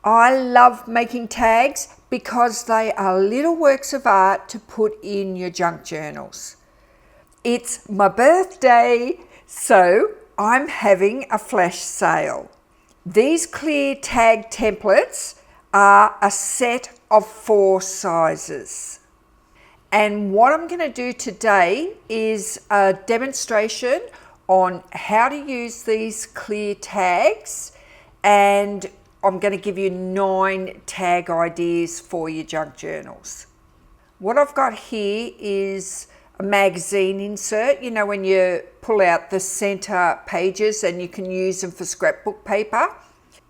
I love making tags because they are little works of art to put in your junk journals. It's my birthday, so I'm having a flash sale. These clear tag templates are a set of 4 sizes. And what I'm going to do today is a demonstration on how to use these clear tags, and I'm going to give you 9 tag ideas for your junk journals. What I've got here is a magazine insert, you know, when you pull out the center pages and you can use them for scrapbook paper.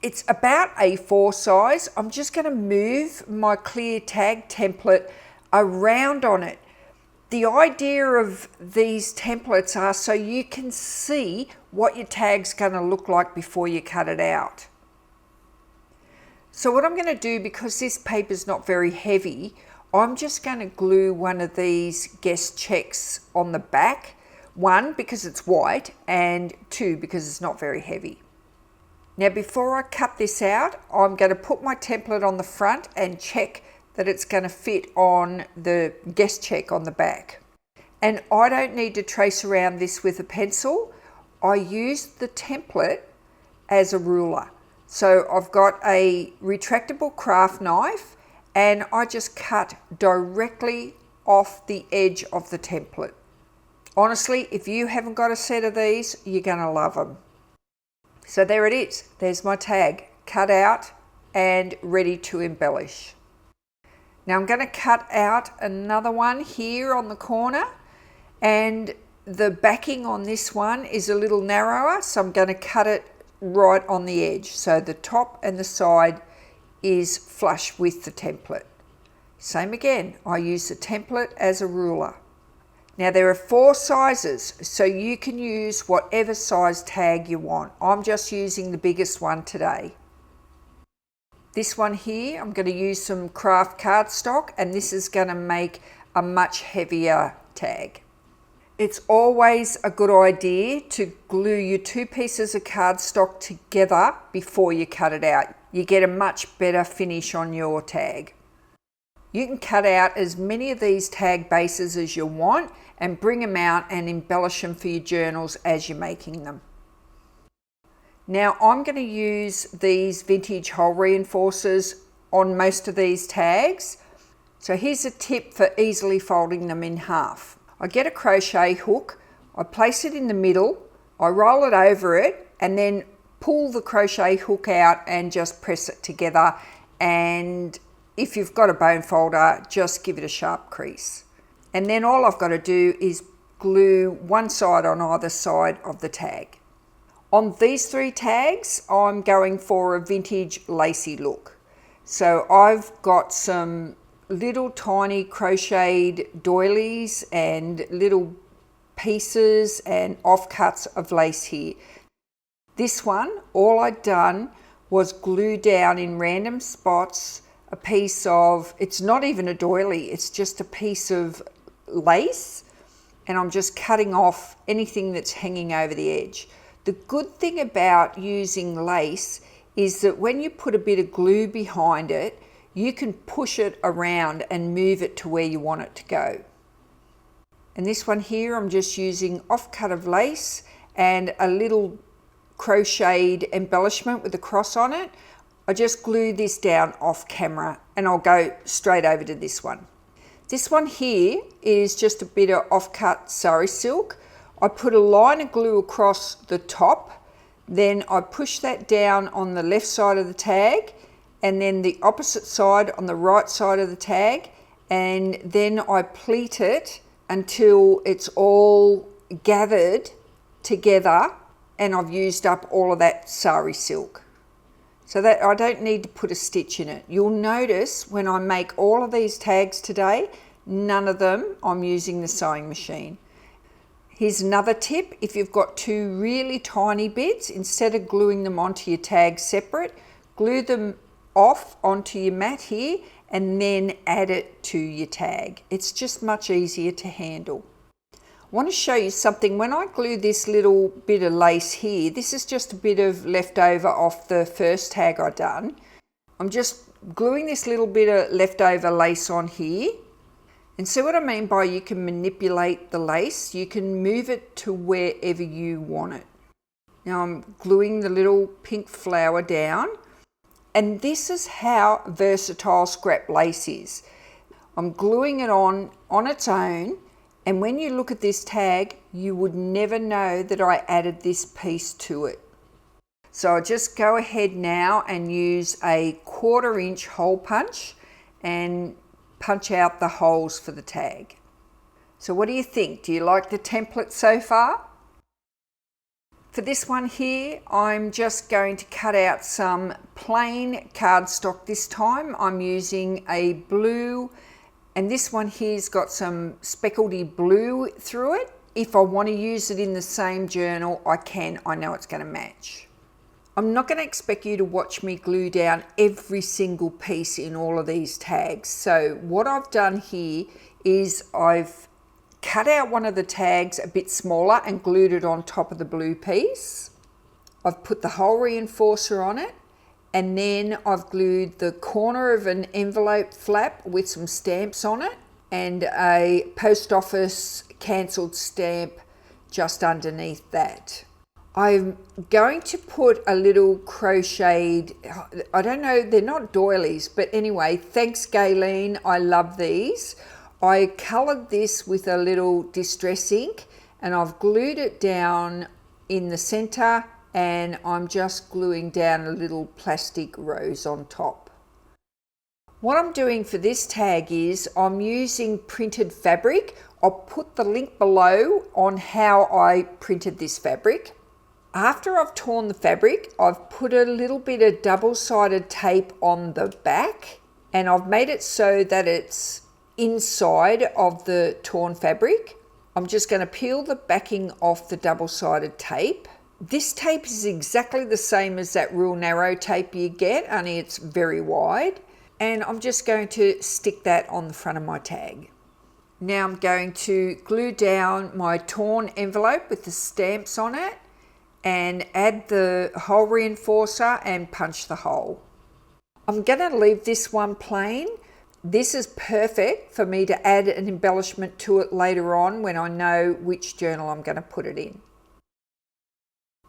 It's about A4 size. I'm just going to move my clear tag template around on it. The idea of these templates are so you can see what your tag's going to look like before you cut it out. So what I'm going to do, because this paper's not very heavy, I'm just going to glue one of these guest checks on the back. 1, because it's white, and 2, because it's not very heavy. Now before I cut this out, I'm going to put my template on the front and check that it's going to fit on the guest check on the back. And I don't need to trace around this with a pencil. I use the template as a ruler. So I've got a retractable craft knife and I just cut directly off the edge of the template. Honestly, if you haven't got a set of these, you're going to love them. So there it is. There's my tag, cut out and ready to embellish. Now I'm going to cut out another one here on the corner, and the backing on this one is a little narrower, so I'm going to cut it right on the edge. So the top and the side is flush with the template. Same again, I use the template as a ruler. Now there are 4 sizes, so you can use whatever size tag you want. I'm just using the biggest one today. This one here, I'm going to use some craft cardstock, and this is going to make a much heavier tag. It's always a good idea to glue your 2 pieces of cardstock together before you cut it out. You get a much better finish on your tag. You can cut out as many of these tag bases as you want and bring them out and embellish them for your journals as you're making them. Now I'm going to use these vintage hole reinforcers on most of these tags. So here's a tip for easily folding them in half. I get a crochet hook, I place it in the middle, I roll it over it, and then pull the crochet hook out and just press it together. And if you've got a bone folder, just give it a sharp crease. And then all I've got to do is glue one side on either side of the tag. On these 3 tags, I'm going for a vintage lacy look. So I've got some little tiny crocheted doilies and little pieces and offcuts of lace here. This one, all I'd done was glue down in random spots a piece of, it's not even a doily, it's just a piece of lace, and I'm just cutting off anything that's hanging over the edge. The good thing about using lace is that when you put a bit of glue behind it, you can push it around and move it to where you want it to go. And this one here, I'm just using offcut of lace and a little crocheted embellishment with a cross on it. I just glue this down off camera and I'll go straight over to this one. This one here is just a bit of offcut sari silk. I put a line of glue across the top, then I push that down on the left side of the tag, and then the opposite side on the right side of the tag, and then I pleat it until it's all gathered together and I've used up all of that sari silk. So that I don't need to put a stitch in it. You'll notice when I make all of these tags today, none of them I'm using the sewing machine. Here's another tip. If you've got 2 really tiny bits, instead of gluing them onto your tag separate, glue them off onto your mat here and then add it to your tag. It's just much easier to handle. I want to show you something. When I glue this little bit of lace here, this is just a bit of leftover off the first tag I done. I'm just gluing this little bit of leftover lace on here. And see what I mean by you can manipulate the lace? You can move it to wherever you want it. Now I'm gluing the little pink flower down. And this is how versatile scrap lace is. I'm gluing it on its own. And when you look at this tag, you would never know that I added this piece to it. So I'll just go ahead now and use a 1/4 inch hole punch and punch out the holes for the tag. So what do you think? Do you like the template so far? For this one here, I'm just going to cut out some plain cardstock this time. I'm using a blue, and this one here's got some speckledy blue through it. If I want to use it in the same journal, I can. I know it's going to match. I'm not going to expect you to watch me glue down every single piece in all of these tags. So what I've done here is I've cut out one of the tags a bit smaller and glued it on top of the blue piece. I've put the hole reinforcer on it, and then I've glued the corner of an envelope flap with some stamps on it and a post office cancelled stamp just underneath that. I'm going to put a little crocheted, I don't know, they're not doilies, but anyway, thanks Gayleen, I love these. I coloured this with a little distress ink and I've glued it down in the centre, and I'm just gluing down a little plastic rose on top. What I'm doing for this tag is I'm using printed fabric. I'll put the link below on how I printed this fabric. After I've torn the fabric, I've put a little bit of double-sided tape on the back, and I've made it so that it's inside of the torn fabric. I'm just going to peel the backing off the double-sided tape. This tape is exactly the same as that real narrow tape you get, only it's very wide. And I'm just going to stick that on the front of my tag. Now I'm going to glue down my torn envelope with the stamps on it and add the hole reinforcer and punch the hole. I'm going to leave this one plain. This is perfect for me to add an embellishment to it later on when I know which journal I'm going to put it in.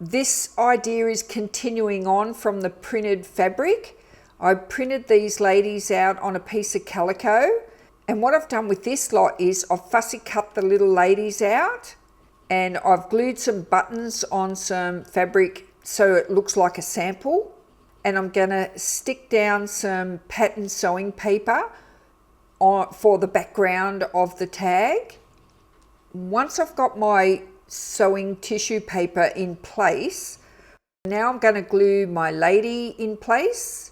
This idea is continuing on from the printed fabric. I printed these ladies out on a piece of calico, and what I've done with this lot is I've fussy cut the little ladies out, and I've glued some buttons on some fabric so it looks like a sample, and I'm going to stick down some pattern sewing paper for the background of the tag. Once I've got my sewing tissue paper in place, now I'm going to glue my lady in place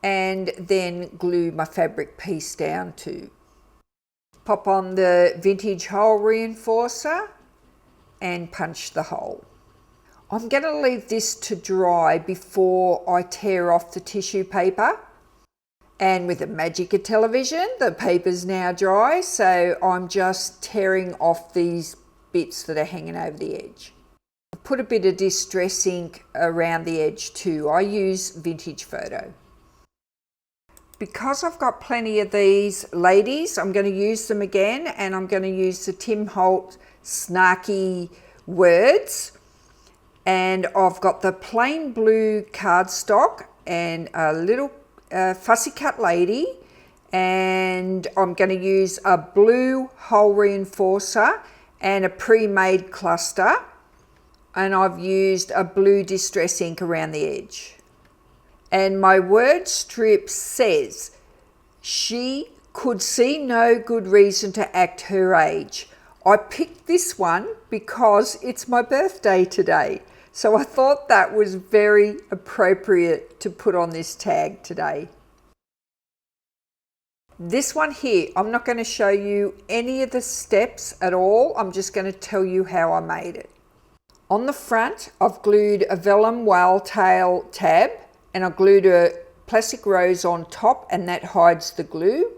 and then glue my fabric piece down too. Pop on the vintage hole reinforcer and punch the hole. I'm going to leave this to dry before I tear off the tissue paper. And with the magic of television, the paper's now dry, so I'm just tearing off these bits that are hanging over the edge. I put a bit of distress ink around the edge too. I use Vintage Photo. Because I've got plenty of these ladies, I'm going to use them again, and I'm going to use the Tim Holt snarky words. And I've got the plain blue cardstock and a little fussy cut lady, and I'm going to use a blue hole reinforcer and a pre-made cluster, and I've used a blue distress ink around the edge. And my word strip says, "She could see no good reason to act her age." I picked this one because it's my birthday today, so I thought that was very appropriate to put on this tag today. This one here, I'm not going to show you any of the steps at all. I'm just going to tell you how I made it. On the front, I've glued a vellum whale tail tab, and I glued a plastic rose on top, and that hides the glue.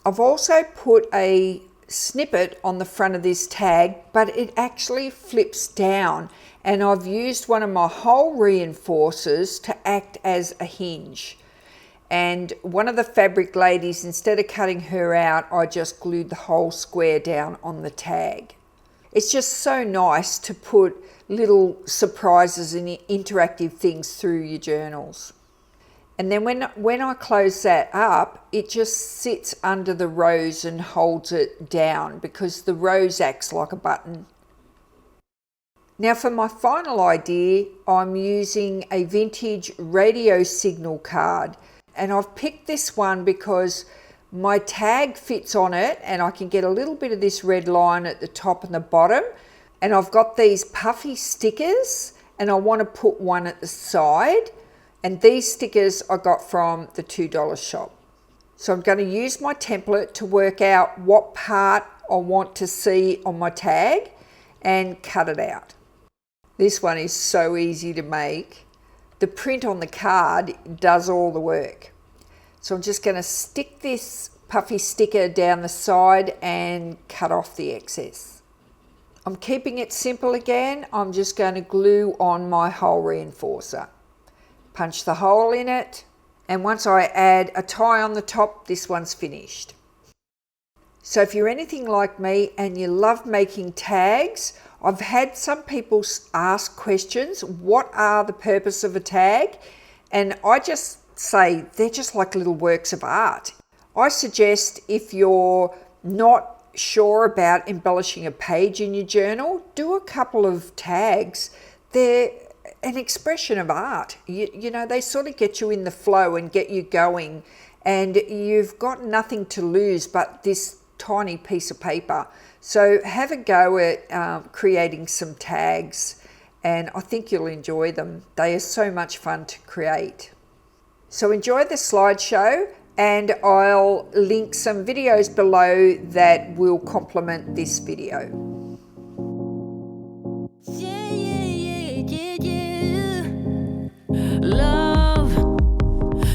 I've also put a snippet on the front of this tag, but it actually flips down, and I've used one of my hole reinforcers to act as a hinge. And one of the fabric ladies, instead of cutting her out, I just glued the whole square down on the tag. It's just so nice to put little surprises and interactive things through your journals. And then when I close that up, it just sits under the rose and holds it down because the rose acts like a button. Now for my final idea, I'm using a vintage radio signal card. And I've picked this one because my tag fits on it and I can get a little bit of this red line at the top and the bottom. And I've got these puffy stickers and I want to put one at the side. And these stickers I got from the $2 shop. So I'm going to use my template to work out what part I want to see on my tag and cut it out. This one is so easy to make. The print on the card does all the work. So I'm just going to stick this puffy sticker down the side and cut off the excess. I'm keeping it simple again. I'm just going to glue on my hole reinforcer. Punch the hole in it, and once I add a tie on the top, this one's finished. So if you're anything like me and you love making tags, I've had some people ask questions, what are the purpose of a tag? And I just say they're just like little works of art. I suggest if you're not sure about embellishing a page in your journal, do a couple of tags. They're an expression of art. You know, they sort of get you in the flow and get you going, and you've got nothing to lose but this tiny piece of paper. So have a go at creating some tags, and I think you'll enjoy them. They are so much fun to create. So enjoy the slideshow, and I'll link some videos below that will complement this video. Love,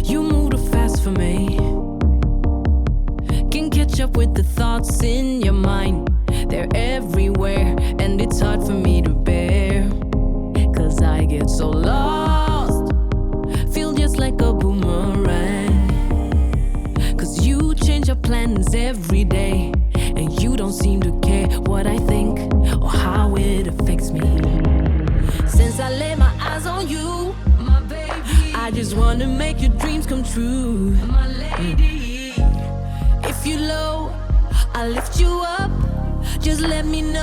you move too fast for me. Can catch up with the thoughts in your mind. They're everywhere, and it's hard for me to bear. 'Cause I get so lost, feel just like a boomerang. 'Cause you change your plans every day, and you don't seem to care what I think or how it affects me. Since I laid my eyes on you, my baby, I just wanna make your dreams come true, my lady. If you're low, I'll lift you up. Just let me know.